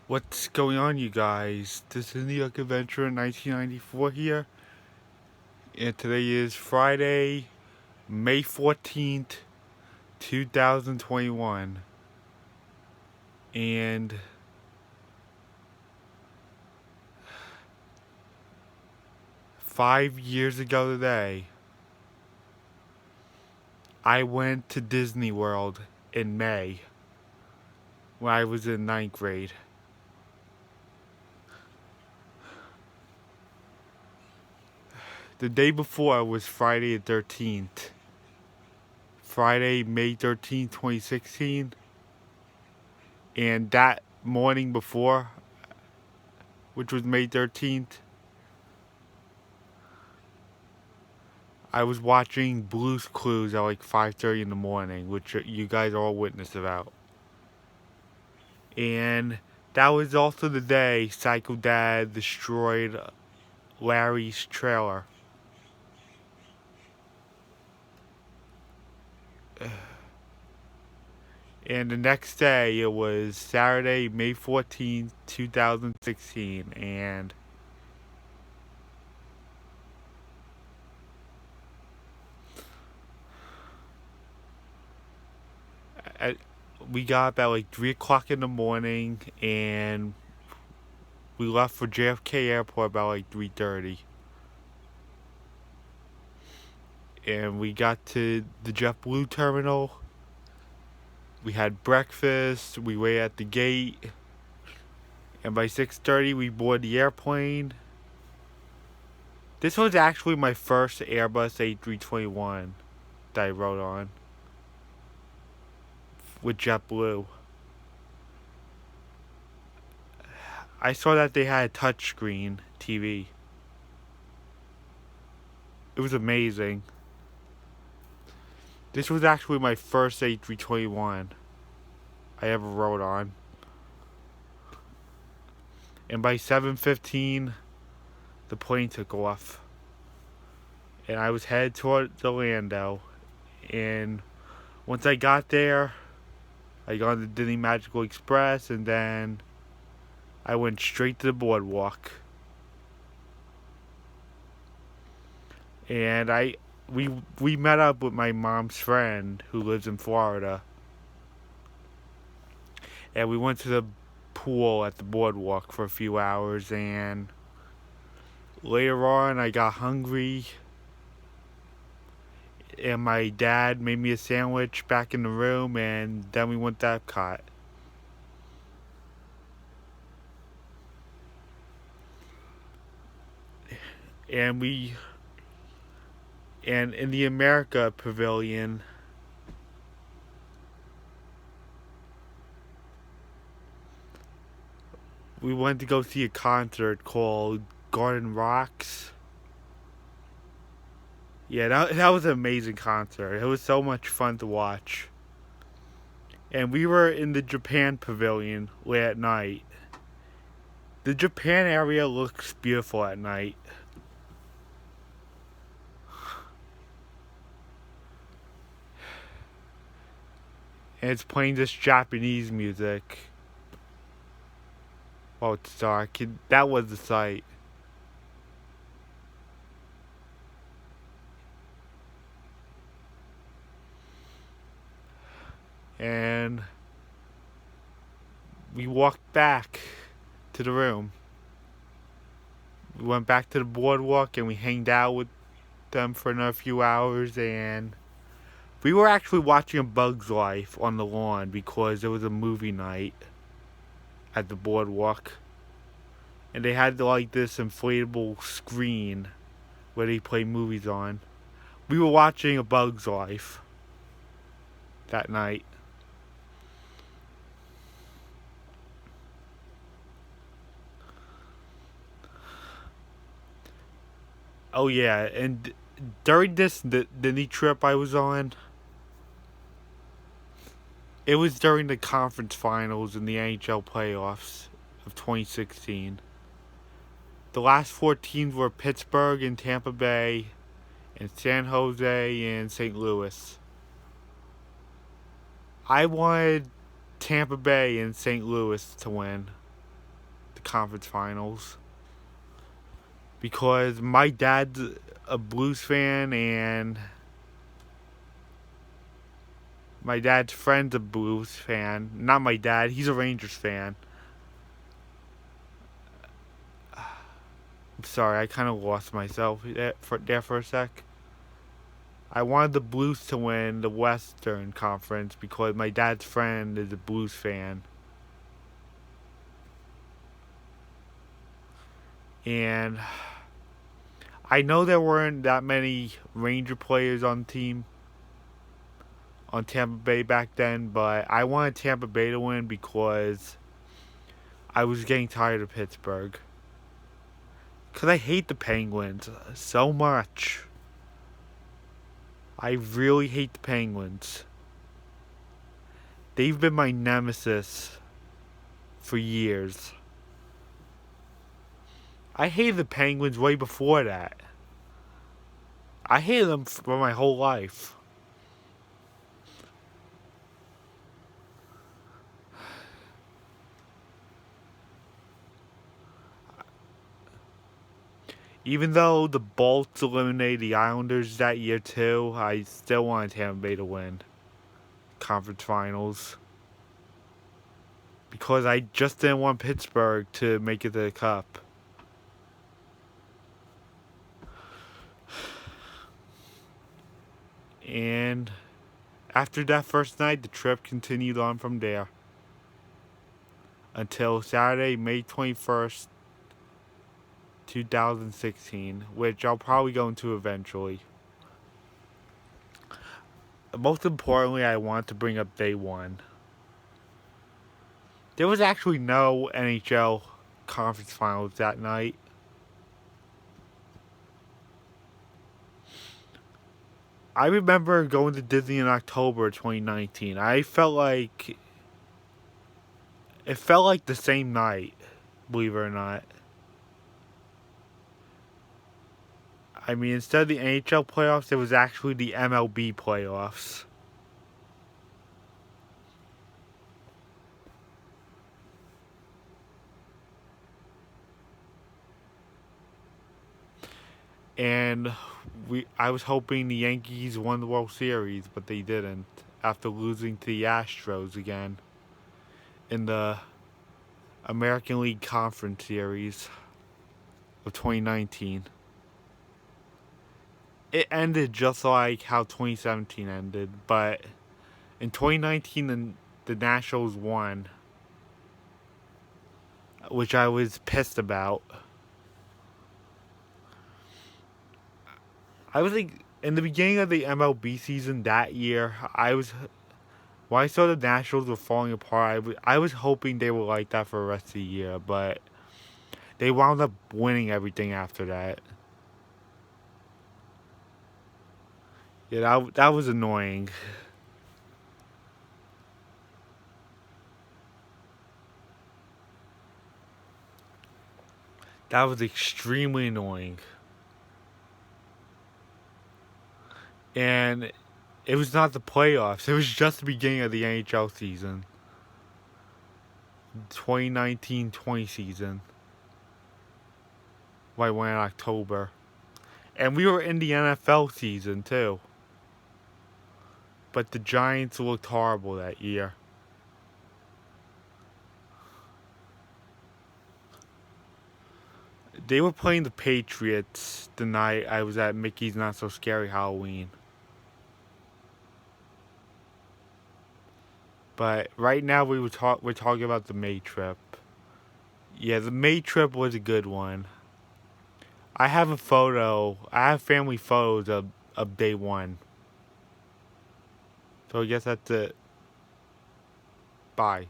What's going on, you guys? This is New York Adventure in 1994 here, and today is Friday, May 14th, 2021. And 5 years ago today, I went to Disney World in May when I was in ninth grade. The day before was Friday the 13th. Friday, May 13th, 2016. And that morning before, which was May 13th, I was watching Blue's Clues at like 5:30 in the morning, which you guys are all witness about. And that was also the day Psycho Dad destroyed Larry's trailer. And the next day, it was Saturday, May 14th, 2016, and at, we got up at like 3 o'clock in the morning, and we left for JFK Airport about like 3:30. And we got to the JetBlue terminal. We had breakfast. We waited at the gate, and by 6:30 we boarded the airplane. This was actually my first Airbus A321 that I rode on with JetBlue. I saw that they had a touchscreen TV. It was amazing. This was actually my first A321 I ever rode on. And by 7:15, the plane took off. And I was headed toward Orlando. And once I got there, I got on the Disney Magical Express, and then I went straight to the boardwalk. And we met up with my mom's friend who lives in Florida. And we went to the pool at the boardwalk for a few hours, and later on I got hungry, and my dad made me a sandwich back in the room, and then we went to Epcot. And in the America Pavilion, we went to go see a concert called Garden Rocks. Yeah, that was an amazing concert. It was so much fun to watch. And we were in the Japan Pavilion late at night. The Japan area looks beautiful at night. And it's playing this Japanese music. Oh, it's dark. That was the sight. And we walked back to the room. We went back to the boardwalk and we hanged out with them for another few hours, and we were actually watching A Bug's Life on the lawn because it was a movie night at the boardwalk. And they had like this inflatable screen where they play movies on. We were watching A Bug's Life that night. Oh yeah, and during this Disney trip I was on, it was during the conference finals in the NHL playoffs of 2016. The last four teams were Pittsburgh and Tampa Bay and San Jose and St. Louis. I wanted Tampa Bay and St. Louis to win. conference finals. Because my dad's a Blues fan and my dad's friend's a Blues fan. Not my dad, he's a Rangers fan. I'm sorry, I kind of lost myself there for a sec. I wanted the Blues to win the Western Conference because my dad's friend is a Blues fan. And I know there weren't that many Ranger players on the team on Tampa Bay back then, but I wanted Tampa Bay to win because I was getting tired of Pittsburgh. Because I hate the Penguins so much. I really hate the Penguins. They've been my nemesis for years. I hated the Penguins way before that. I hated them for my whole life. Even though the Bolts eliminated the Islanders that year too, I still wanted Tampa Bay to win conference finals. Because I just didn't want Pittsburgh to make it to the Cup. And after that first night, the trip continued on from there. Until Saturday, May 21st, 2016, which I'll probably go into eventually. Most importantly, I want to bring up day one. There was actually no NHL conference finals that night. I remember going to Disney in October 2019. It felt like the same night, believe it or not. I mean, instead of the NHL playoffs, it was actually the MLB playoffs. And I was hoping the Yankees won the World Series, but they didn't, after losing to the Astros again in the American League Conference Series of 2019. It ended just like how 2017 ended, but in 2019 the Nationals won, which I was pissed about. I was like, in the beginning of the MLB season that year, when I saw the Nationals were falling apart, I was hoping they were like that for the rest of the year, but they wound up winning everything after that. Yeah, that was annoying. That was extremely annoying. And it was not the playoffs. It was just the beginning of the NHL season. 2019-20 season. I went in October. And we were in the NFL season too. But the Giants looked horrible that year. They were playing the Patriots the night I was at Mickey's Not So Scary Halloween. But right now we're talking about the May trip. Yeah, the May trip was a good one. I have family photos of day one. So I guess that's it. Bye.